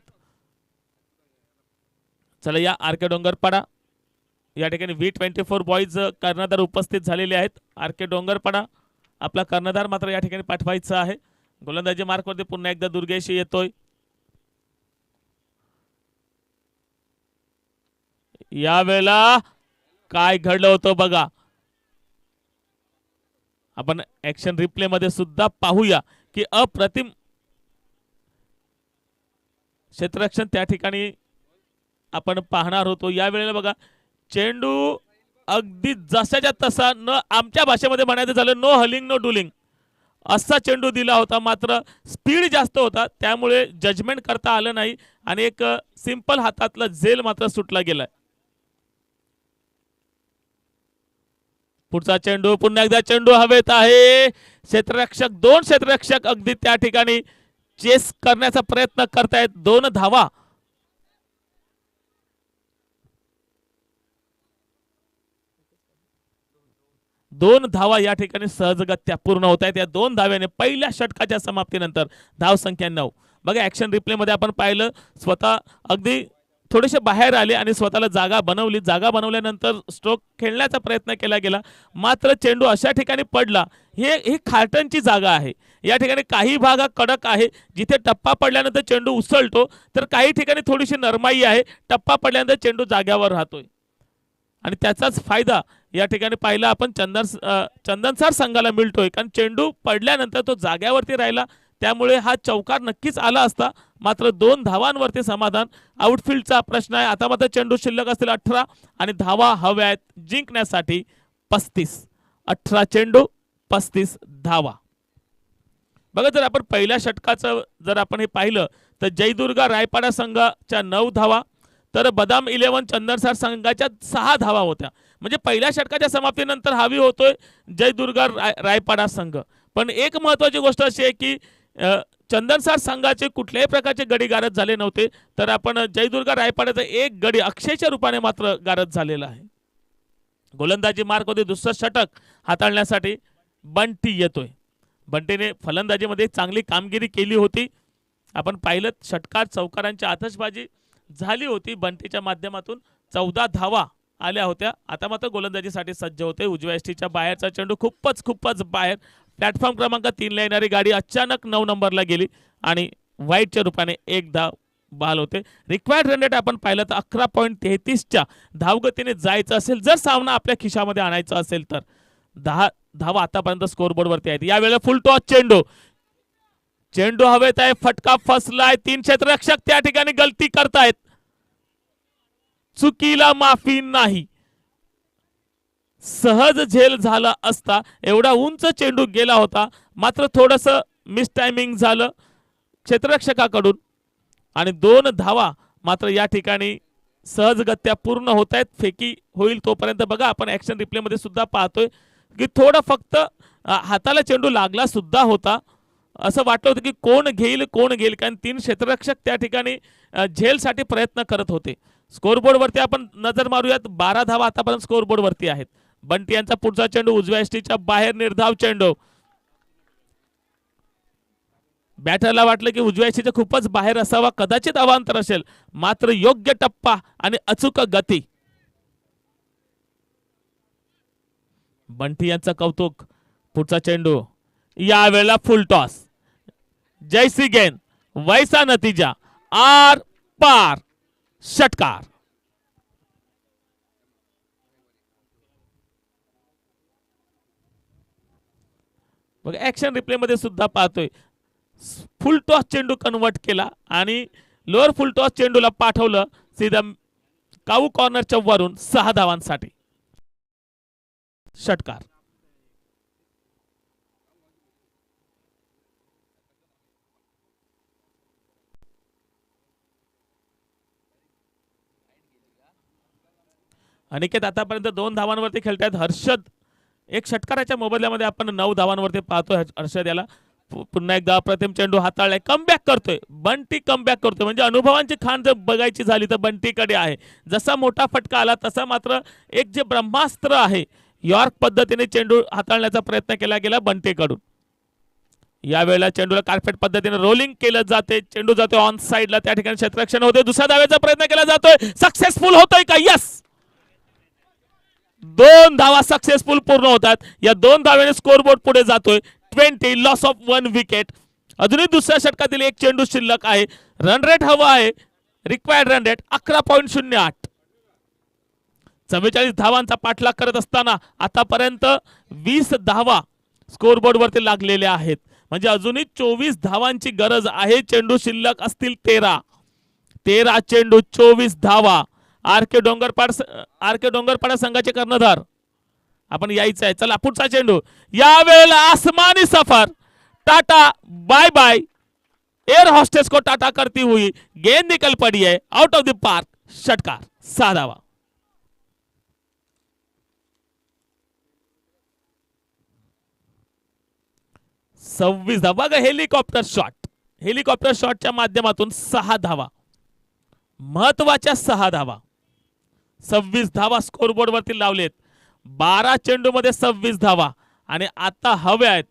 चला या RK डोंगरपाडा या ठिकाणी V24 बॉईज कर्णधार उपस्थित झालेले आहेत. RK डोंगरपाडा आपला कर्णधार मात्र या ठिकाणी पाठवायचा आहे. गोलंदाजी मार्कवरती पुन्हा एकदा दुर्गेश येतोय. यावेळेला काय घडलं होतं बघा, आपण ऍक्शन रिप्ले मध्ये सुद्धा पाहूया की अप्रतिम क्षेत्ररक्षण त्या ठिकाणी आपण पाहणार होतो. या वेळेला बघा चेंडू अगदी जसाच्या तसा, न आमच्या भाषेमध्ये म्हणायचं झालं नो हलिंग नो डुलिंग असा चेंडू दिला होता, मात्र स्पीड जास्त होता त्यामुळे जजमेंट करता आलं नाही आणि एक सिंपल हातातला झेल मात्र सुटला गेलाय. पुढचा चेंडू, पुन्हा एकदा चेंडू हवेत आहे. क्षेत्ररक्षक, 2 क्षेत्ररक्षक अगदी त्या ठिकाणी चेस करण्याचा प्रयत्न करतायत. 2 धावा. दोन धावा या ठिकाणी सहजगत्या पूर्ण होत आहेत. या 2 धाव्याने पहिल्या षटकाच्या समाप्तीनंतर धाव संख्या 9. बघा ऍक्शन रिप्ले मध्ये आपण पाहिलं, स्वतः अगदी थोडेसे बाहेर आले आणि स्वतःला जागा बनवली. जागा बनवल्यानंतर स्ट्रोक खेळण्याचा प्रयत्न केला गेला, मात्र चेंडू अशा ठिकाणी पडला. ही खाटनची जागा आहे. या ठिकाणी काही भाग कडक आहे, जिथे टप्पा पडल्यानंतर चेंडू उसळतो, तर काही ठिकाणी थोडीशी नरमाई आहे, टप्पा पडल्यानंतर चेंडू जाग्यावर राहतोय आणि त्याचाच फायदा या ठिकाणी पाहिला आपण चंदनसार संघाला मिळतोय. कारण चेंडू पडल्यानंतर तो जाग्यावरती राहिला, त्यामुळे हा चौकार नक्कीच आला असता, मात्र 2 धावांवरती समाधान. आउटफील्डचा प्रश्न आहे. आता मात्र चेंडू शिल्लक असतील 18 आणि धावा हव्या आहेत जिंकण्यासाठी 35. 18 चेंडू 35 धावा. बघा जर आपण पहिल्या षटकाचं जर आपण हे पाहिलं तर जयदुर्गा रायपाडा संघाच्या 9 धावा, तर बदाम 11 चंदनसार संघाच्या 6 धावा होत्या. म्हणजे पहिल्या षटकाच्या समाप्तीनंतर हावी होतोय जयदुर्गा रायपाडा संघ. पण एक महत्त्वाची गोष्ट अशी आहे की चंदनसार संघाचे कुठल्याही प्रकारचे गडी गारद झाले नव्हते, तर आपण जयदुर्गा रायपाड्याचा एक गडी अक्षयच्या रूपाने मात्र गारद झालेला आहे. गोलंदाजी मार्कमध्ये दुसरं षटक हाताळण्यासाठी बंटी येतोय. बंटीने फलंदाजीमध्ये चांगली कामगिरी केली होती. आपण पाहिलं षटकार चौकारांची आतषबाजी झाली होती. बंटीच्या माध्यमातून 14 धावा आल्या होत्या. आता मात्र गोलंदाजीसाठी सज्ज होते. उजव्या एसटीच्या बाहेरचा चेंडू खूपच बाहेर. प्लॅटफॉर्म क्रमांक 3 ला येणारी गाडी अचानक 9 नंबरला गेली आणि वाईटच्या रूपाने 1 धाव बहाल होते. रिक्वायर्ड रन रेट आपण पाहिलं तर 11.33च्या धावगतीने जायचं असेल, जर सामना आपल्या खिशामध्ये आणायचा असेल तर 10 धावा आतापर्यंत स्कोरबोर्डवरती आहेत. यावेळेला फुल टॉस चेंडू, चेंडू हवेत आहे, फटका फसलाय. 3 क्षेत्ररक्षक त्या ठिकाणी गलती करतायत. चुकीला माफी नाही. सहज झेल झाला असता, एवढा उंच चेंडू गेला होता, मात्र थोडस मिस टायमिंग झालं क्षेत्ररक्षकाकडून आणि 2 धावा मात्र या ठिकाणी सहजगत्या पूर्ण होत आहेत. फेकी होईल तोपर्यंत बघा आपण ऍक्शन रिप्ले मध्ये सुद्धा पाहतोय की थोडं फक्त हाताला चेंडू लागला सुद्धा होता. असं वाटलं होतं की कोण घेईल कारण 3 क्षेत्ररक्षक त्या ठिकाणी झेलसाठी प्रयत्न करत होते. स्कोरबोर्डवरती आपण नजर मारूयात. 12 धावा आतापर्यंत स्कोरबोर्डवरती आहेत. बंटी यांचा पुढचा चेंडू उजव्या एसटीच्या बाहेर, निर्धाव चेंडू. बॅटरला वाटलं की उजव्या एसटीच्या खूपच बाहेर असावा, कदाचित अवांतर असेल, मात्र योग्य टप्पा आणि अचूक गती. बंटी यांचा कौतुक. पुढचा चेंडू, यावेळेला फुल टॉस. जैसी गेंद वैसा नतीजा, आर पार षटकार. बघा ऍक्शन रिप्ले मध्ये सुद्धा पाहतोय फुल टॉस चेंडू कन्वर्ट केला आणि लोअर फुल टॉस चेंडूला पाठवलं सीधा काऊ कॉर्नरच्या वरून 6 धावांसाठी षटकार. अनिकेत आतापर्यंत 2 धावांवरती खेळतायत. हर्षद एक षटकाराच्या मोबदल्यामध्ये आपण 9 धावांवरती पाहतोय. हर्षद याला पुन्हा एकदा अप्रतिम चेंडू हाताळलाय. कमबॅक करतोय बंटी, कमबॅक करतोय. म्हणजे अनुभवांची खाण जर बघायची झाली तर बंटीकडे आहे. जसा मोठा फटका आला तसा मात्र एक जे ब्रह्मास्त्र आहे यॉर्क पद्धतीने चेंडू हाताळण्याचा प्रयत्न केला गेला बंटीकडून. यावेळेला चेंडूला कार्पेट पद्धतीने रोलिंग केलं जाते. चेंडू जातोय ऑन साइडला, त्या ठिकाणी क्षेत्ररक्षण होते. दुसऱ्या धावेचा प्रयत्न केला जातोय. सक्सेसफुल होतोय का? यस, 2 धावा सक्सेसफुल पूर्ण होतात. या 2 धावेने स्कोरबोर्ड पुढे जातोय. 20 लॉस ऑफ 1 विकेट. अजूनही दुसऱ्या षटकातील एक चेंडू शिल्लक आहे. रन रेट हवा आहे, रिक्वायर्ड रन रेट 11.08. 44 धावांचा पाठलाग करत असताना आतापर्यंत 20 धावा स्कोरबोर्ड वरती लागलेल्या आहेत. म्हणजे अजूनही 24 धावांची गरज आहे. चेंडू शिल्लक असतील 13 चेंडू 24 धावा. आर के डोंगरपाडा संघाचे कर्णधार आपण यायचं आहे. चला पुढचा चेंडू. यावेळेला आसमानी सफर, tata bye bye, air hostess को टाटा करती हुई गेंद निकल पड़ी है आउट ऑफ द पार्क. षटकार, 6 धावा. सव्वीस धावा. बघा हेलिकॉप्टर शॉटच्या माध्यमातून 6 धावा, महत्वाच्या 6 धावा. 26 धावा स्कोरबोर्ड वरती लावलेत. 12 चेंडू मध्ये 26 धावा आणि आता हव्या आहेत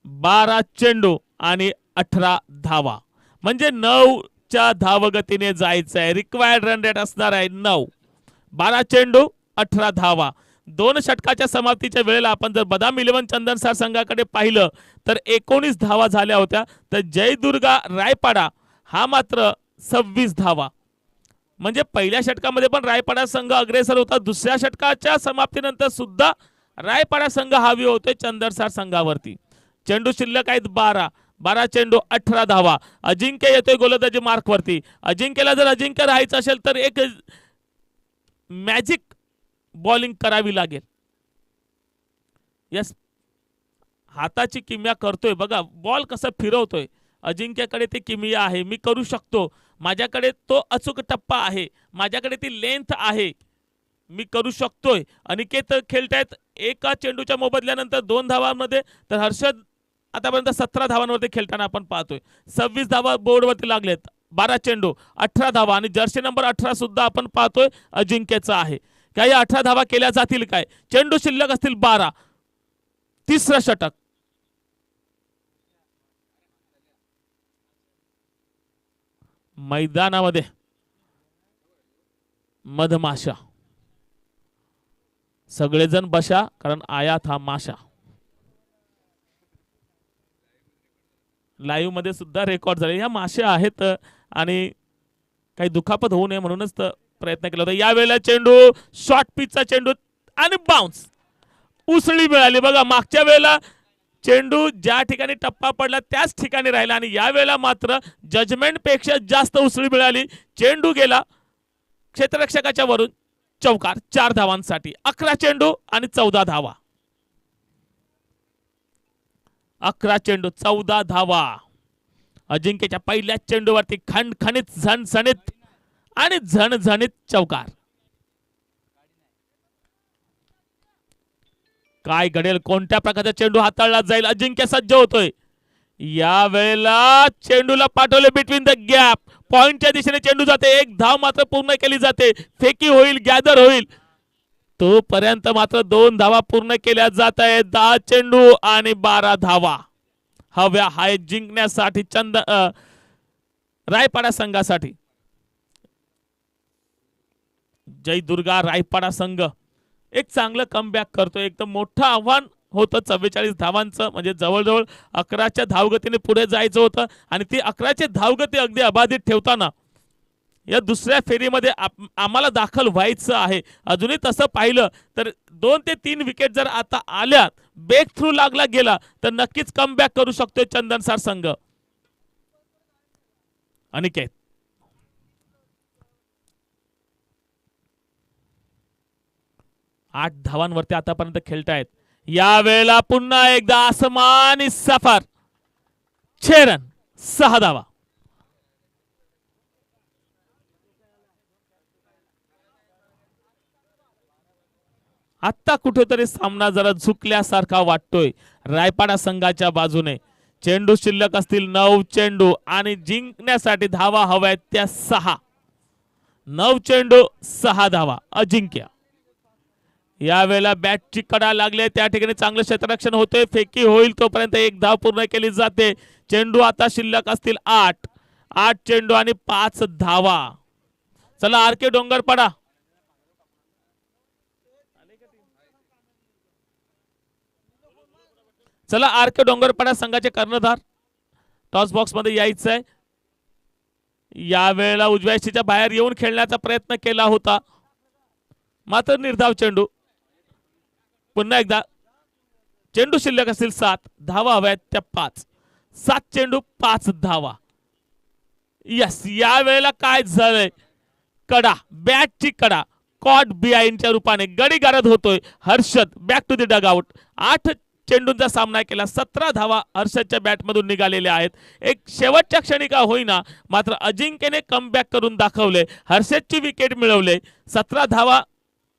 12 चेंडू आणि 18 धावा. म्हणजे 9च्या धावगतीने जायचं आहे. रिक्वायर्ड रन रेट असणार आहे 9. 12 चेंडू 18 धावा. 2 षटकाच्या समाप्तीच्या वेळेला आपण जर बदाम 11 चंदनसार संघाकडे पाहिलं तर 19 धावा झाल्या होत्या. तर जयदुर्गा रायपाडा हा मात्र 26 धावा. म्हणजे पहिल्या षटकामध्ये पण रायपाडा संघ अग्रेसर होता. दुसऱ्या षटकाच्या समाप्तीनंतर सुद्धा रायपाडा संघ हावी होतोय चंदनसार संघावरती. चेंडू शिल्लक आहेत 12 चेंडू 18 धावा. अजिंक्य येतोय गोलंदाजी मार्कवरती. अजिंक्यला जर अजिंक्य राहायचं असेल तर एक मॅजिक बॉलिंग करावी लागेल. यस, हाताची किमया करतोय. बघा बॉल कसा फिरवतोय. अजिंक्यकडे ती किमया आहे. मी करू शकतो, माझ्याकडे तो अचूक टप्पा आहे, माझ्याकडे ती लेंथ आहे, मी करू शकतोय. अनिकेत खेळतायत एका चेंडूच्या मोबदल्यानंतर 2 धावांमध्ये. तर हर्षद आतापर्यंत 17 धावांवरती खेळताना आपण पाहतोय. 26 धावा बोर्डवरती लागलेत. 12 चेंडू 18 धावा आणि जर्सी नंबर 18 सुद्धा आपण पाहतोय अजिंक्यचा आहे. काय या 18 धावा केल्या जातील काय? चेंडू शिल्लक असतील 12. तिसरं षटक. मैदानामध्ये मधमाशा, सगळेजण बशा, कारण आयात हा माशा. लाईव्ह मध्ये सुद्धा रेकॉर्ड झाले. ह्या माशा आहेत आणि काही दुखापत होऊ नये म्हणूनच प्रयत्न केला होता. यावेळेला चेंडू शॉर्ट पिचचा चेंडू आणि बाउन्स, उसळी मिळाली. बघा मागच्या वेळेला चेंडू ज्या ठिकाणी टप्पा पडला त्याच ठिकाणी राहिला आणि यावेळेला मात्र जजमेंट पेक्षा जास्त उसळी मिळाली. चेंडू गेला क्षेत्ररक्षकाच्या वरून. चौकार 4 धावांसाठी. 11 चेंडू आणि 14 धावा. 11 चेंडू 14 धावा. अजिंक्यच्या पहिल्याच चेंडूवरती खणखणीत झणझणीत आणि झणझणीत चौकार. काय घडेल, कोणत्या प्रकारचा चेंडू हाताळला जाईल? अजिंक्य सज्ज होतोय. या वेळेला चेंडूला पाठवले बिटवीन द गॅप. पॉइंटच्या दिशेने चेंडू जाते. 1 धाव मात्र पूर्ण केली जाते. फेकी होईल, गॅदर होईल. तोपर्यंत मात्र 2 धावा पूर्ण केल्या जात आहेत. 10 चेंडू आणि 12 धावा हव्या हाय जिंकण्यासाठी रायपाडा संघासाठी. जयदुर्गा रायपाडा संघ एक चांगलं कमबॅक करतो. एकदम मोठं आव्हान होतं 44 धावांचं. म्हणजे जवळजवळ 11च्या धावगतीने पुढे जायचं होतं आणि ती 11ची धावगती अगदी अबाधित ठेवताना या दुसऱ्या फेरीमध्ये आम्हाला दाखल व्हायचं आहे. अजूनही तसं पाहिलं तर 2 ते 3 विकेट जर आता आल्या ब्रेक थ्रू लागला गेला तर नक्कीच कमबॅक करू शकतोय चंदनसार संघ. अनिकेत 8 धावांवरती आतापर्यंत खेळतायत. यावेळेला पुन्हा एकदा आसमानी सफर. 6 रन 6 धावा. आता कुठेतरी सामना जरा झुकल्यासारखा वाटतोय रायपाडा संघाच्या बाजूने. चेंडू शिल्लक असतील 9 चेंडू आणि जिंकण्यासाठी धावा हव्यात त्या 6. 9 चेंडू 6 धावा. अजिंक्य यावेळेला बॅटची कडा लागले त्या ठिकाणी चांगलं क्षेत्ररक्षण होते. फेकी होईल तोपर्यंत 1 धाव पूर्ण केली जाते. चेंडू आता शिल्लक असतील 8. 8 चेंडू आणि 5 धावा. चला आर के डोंगरपाडा चला आर के डोंगरपाडा संघाचे कर्णधार टॉस बॉक्स मध्ये यायचं आहे. यावेळेला उजव्या शीच्या बाहेर येऊन खेळण्याचा प्रयत्न केला होता मात्र निर्धाव चेंडू. पुन्हा एकदा चेंडू शिल्लक असतील 7. धावा हव्यात त्या 5. 7 चेंडू 5 धावा. यस यावेळेला काय झालंय कडा बॅटची कडा कॉट बिहाइंडच्या रूपाने गडी गारद होतोय. Harshad back to the dugout. 8 चेंडूंचा सामना केला. 17 धावा हर्षदच्या बॅटमधून निघालेल्या आहेत. एक शेवटच्या क्षणी का होईना मात्र अजिंक्यने कमबॅक करून दाखवले. हर्षदची विकेट मिळवले. 17 धावा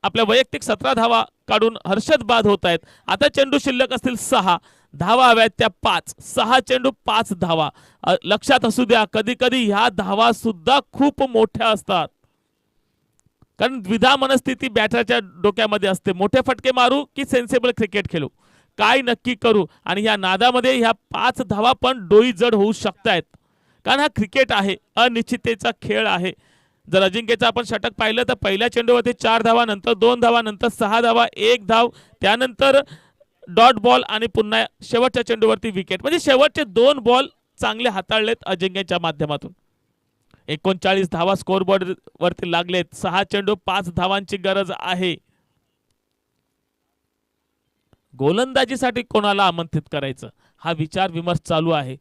आपल्या वैयक्तिक 17 धावा काढून हर्षद बाद होत आहेत. आता चेंडू शिल्लक असतील 6. धावा हव्यात त्या 5. 6 चेंडू 5 धावा. लक्षात असू द्या कधी कधी ह्या धावा सुद्धा खूप मोठ्या असतात कारण द्विधा मनस्थिती बॅटरच्या डोक्यामध्ये असते. मोठे फटके मारू की सेन्सेबल क्रिकेट खेळू काय नक्की करू. आणि ह्या नादामध्ये ह्या 5 धावा पण डोई जड होऊ शकतायत कारण हा क्रिकेट आहे. अनिश्चिततेचा खेळ आहे. जर अजिंक्यचं आपण षटक पाहिलं तर पहिल्या चेंडूवरती 4 धावा नंतर 2 धावा नंतर 6 धावा 1 धाव त्यानंतर डॉट बॉल आणि पुन्हा शेवटच्या चेंडूवरती विकेट. म्हणजे शेवटचे 2 बॉल चांगले हाताळलेत अजिंक्यच्या माध्यमातून. 39 धावा स्कोरबोर्ड वरती लागलेत. 6 चेंडू 5 धावांची गरज आहे. गोलंदाजीसाठी कोणाला आमंत्रित करायचं हा विचार विमर्श चालू आहे.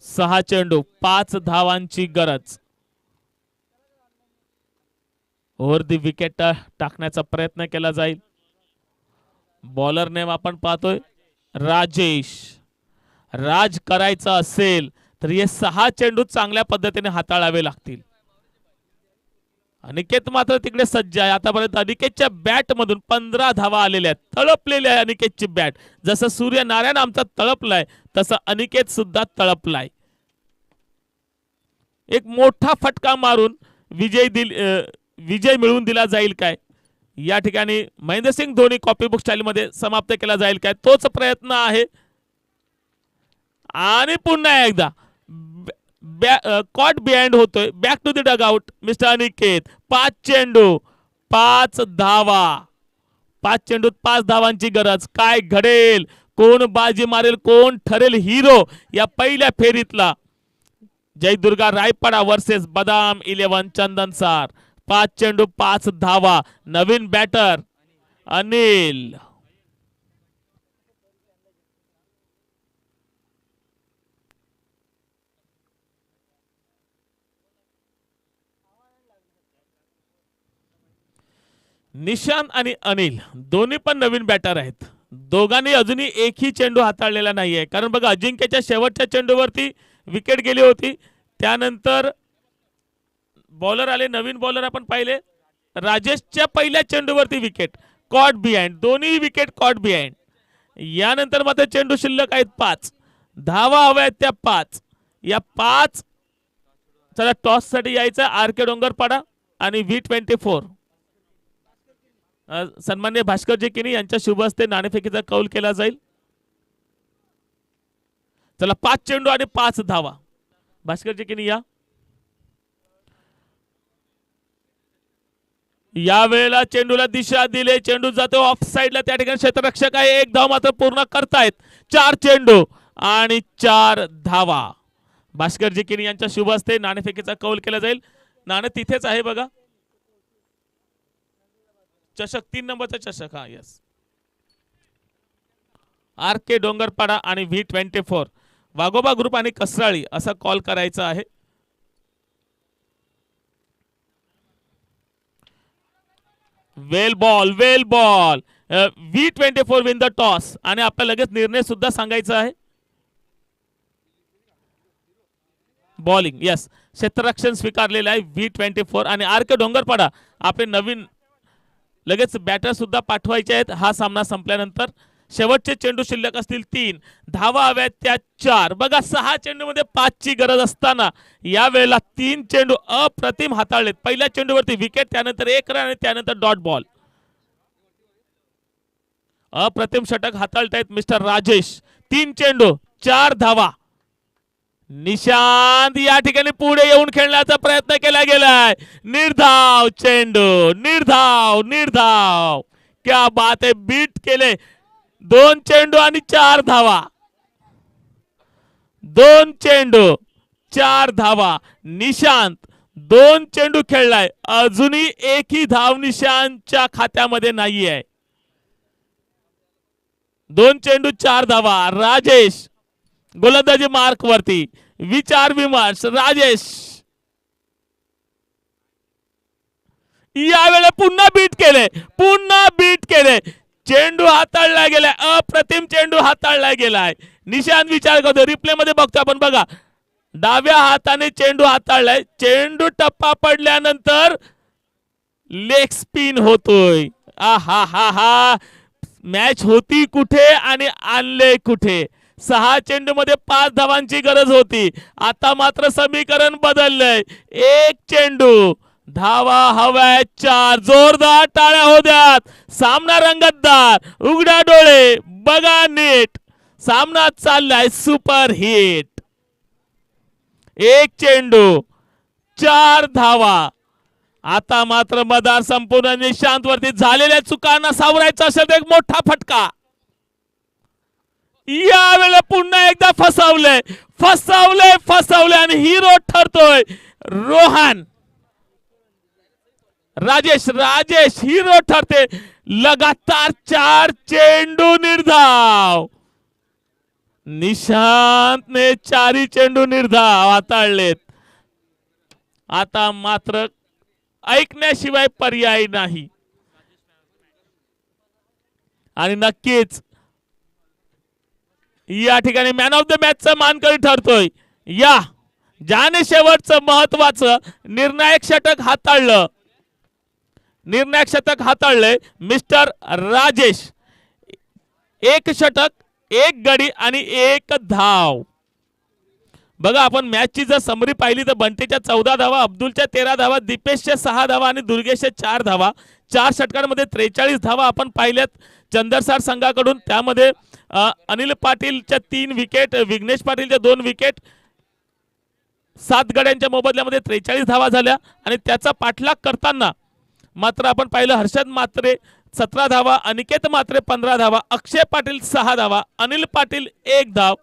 6 चेंडू 5 धावांची गरज. ओव्हर दी विकेट टाकण्याचा प्रयत्न केला जाईल. बॉलर नेम आपण पाहतोय राजेश. राज करायचं असेल तर हे 6 चेंडू चांगल्या पद्धतीने हाताळावे लागतील. अनिकेत मात्र तिकडे सज्ज आहे. आतापर्यंत अनिकेतच्या बॅट मधून 15 धावा आलेल्या आहेत. तळपलेली आहे अनिकेतची बॅट. जसं सूर्यनारायण आमचा तळपलाय तसं अनिकेत सुद्धा तळपलाय. एक मोठा फटका मारून विजय मिळवून दिला जाईल काय या ठिकाणी महेंद्रसिंग धोनी कॉपीबुक स्टाईल मध्ये समाप्त केला जाईल काय तोच प्रयत्न आहे. आणि पुन्हा एकदा कॉट बिहाइंड होतोय. Back to the dugout mister Aniket. 5 चेंडू 5 धावा. 5 चेंडूत 5 धावांची गरज. काय घडेल कोण बाजी मारेल कोण ठरेल हिरो या पहिल्या फेरीतला. जयदुर्गा रायपाडा वर्सेस बदाम 11 चंदनसार. 5 चेंडू 5 धावा. नवीन बॅटर अनिल. निशांत आणि अनिल दोन्ही पण नवीन बॅटर आहेत. दोघांनी अजूनही एकही चेंडू हाताळलेला नाहीये कारण बघा अजिंक्यच्या शेवटच्या चेंडूवरती विकेट गेली होती. त्यानंतर बॉलर आले नवीन बॉलर आपण पाहिले. राजेशच्या पहिल्या चेंडूवरती विकेट कॉट बिहाइंड. दोन्ही विकेट कॉट बिहाइंड. यानंतर मात्र चेंडू शिल्लक आहेत 5. धावा हव्यात त्या 5. या 5 चला टॉस साठी यायचं आर के डोंगरपाडा आणि V24 सन्मान्य भास्करजी किनी यांच्या शुभ हस्ते नाणेफेकीचा कौल केला जाईल. चला 5 चेंडू आणि 5 धावा. भास्करजी किनी या वेळेला चेंडूला दिशा दिले. चेंडू जातो ऑफ साइडला. त्या ठिकाणी क्षेत्ररक्षक आहे. 1 धाव मात्र पूर्ण करतायत. 4 चेंडू आणि 4 धावा. भास्करजी किनी यांच्या शुभ हस्ते नाणेफेकीचा कौल केला जाईल. नाणं तिथेच आहे बघा. चषक 3 नंबरचा चषक हा यस RK डोंगरपाडा आणि V24 वाघोबा ग्रुप आणि कसराळी असा कॉल करायचा आहे. Well ball V24 win the toss आणि आपल्याला लगेच निर्णय सुद्धा सांगायचा आहे. बॉलिंग यस क्षेत्ररक्षण स्वीकारलेलं आहे V24 आणि RK डोंगरपाडा आपले नवीन लगेच बॅटर सुद्धा पाठवायचे आहेत. हा सामना संपल्यानंतर शेवटचे चेंडू शिल्लक असतील 3 धावा हव्यात त्या 4. बघा 6 चेंडूमध्ये 5 ची गरज असताना या वेळेला 3 चेंडू अप्रतिम हाताळलेत. पहिल्या चेंडूवरती विकेट, त्यानंतर 1 रन आणि त्यानंतर डॉट बॉल. अप्रतिम षटक हाताळतायत मिस्टर राजेश. 3 चेंडू 4 धावा. निशांत या ठिकाणी पुढे येऊन खेळण्याचा प्रयत्न केला गेलाय. निर्धाव चेंडू, निर्धाव क्या बात आहे, बीट केले. 2 चेंडू आणि 4 धावा. 2 चेंडू 4 धावा. निशांत 2 चेंडू खेळलाय, अजूनही एकही धाव निशांतच्या खात्यामध्ये नाहीये. 2 चेंडू 4 धावा. राजेश गोलंदाजी मार्क वरती. विचार विमर्श. राजेश यावेळेला पुन्हा बीट केले. चेंडू हाताळला गेलाय, अप्रतिम चेंडू हाताळला गेलाय. निशांत विचार करतो, रिप्ले मध्ये बघतो आपण. बघा डाव्या हाताने चेंडू हाताळलाय. चेंडू टप्पा पडल्यानंतर लेग स्पिन होतोय. हा हा हा मॅच होती कुठे आणि आणले कुठे. 6 चेंडू मध्ये 5 धावांची गरज होती. आता मात्र समीकरण बदललंय. 1 चेंडू धावा हव्यात 4. जोरदार टाळ्या हो द्यात. सामना रंगतदार. उघडा डोळे, बघा नीट. सामना चाललाय सुपर हिट. 1 चेंडू 4 धावा. आता मात्र मदार संपूर्ण निशांत वरती. झालेल्या चुकांना सावरायचा असेल तर एक मोठा फटका. यावेळेला पुन्हा एकदा फसवले आणि हिरो ठरतोय रोहन. राजेश हिरो ठरते. लगातार 4 चेंडू निर्धाव. निशांतने 4 चेंडू निर्धाव हाताळलेत. आता मात्र ऐकण्याशिवाय पर्याय नाही. आणि नक्कीच या ठिकाणी मॅन ऑफ द मॅचचा मानकरी ठरतोय. ज्याने शेवटचं महत्वाचं निर्णायक षटक हाताळलंय मिस्टर राजेश. 1 षटक, 1 गडी आणि 1 धाव. बघा आपण मॅचची जर समरी पाहिली तर बंटीच्या 14 धावा, अब्दुलच्या 13 धावा, दीपेशच्या 6 धावा आणि दुर्गेशच्या 4 धावा. 4 षटकांमध्ये 43 धावा आपण पाहिल्यात चंदरसार संघाकडून. त्यामध्ये अनिल पाटीलच्या 3 विकेट, विघ्नेश पाटीलच्या 2 विकेट, 7 गड्यांच्या मोबदल्यामध्ये 43 धावा झाल्या. आणि त्याचा पाठलाग करताना मात्र आपण पाहिलं हर्षद म्हात्रे 17 धावा, अनिकेत म्हात्रे 15 धावा, अक्षय पाटील 6 धावा, अनिल पाटील 1 धाव.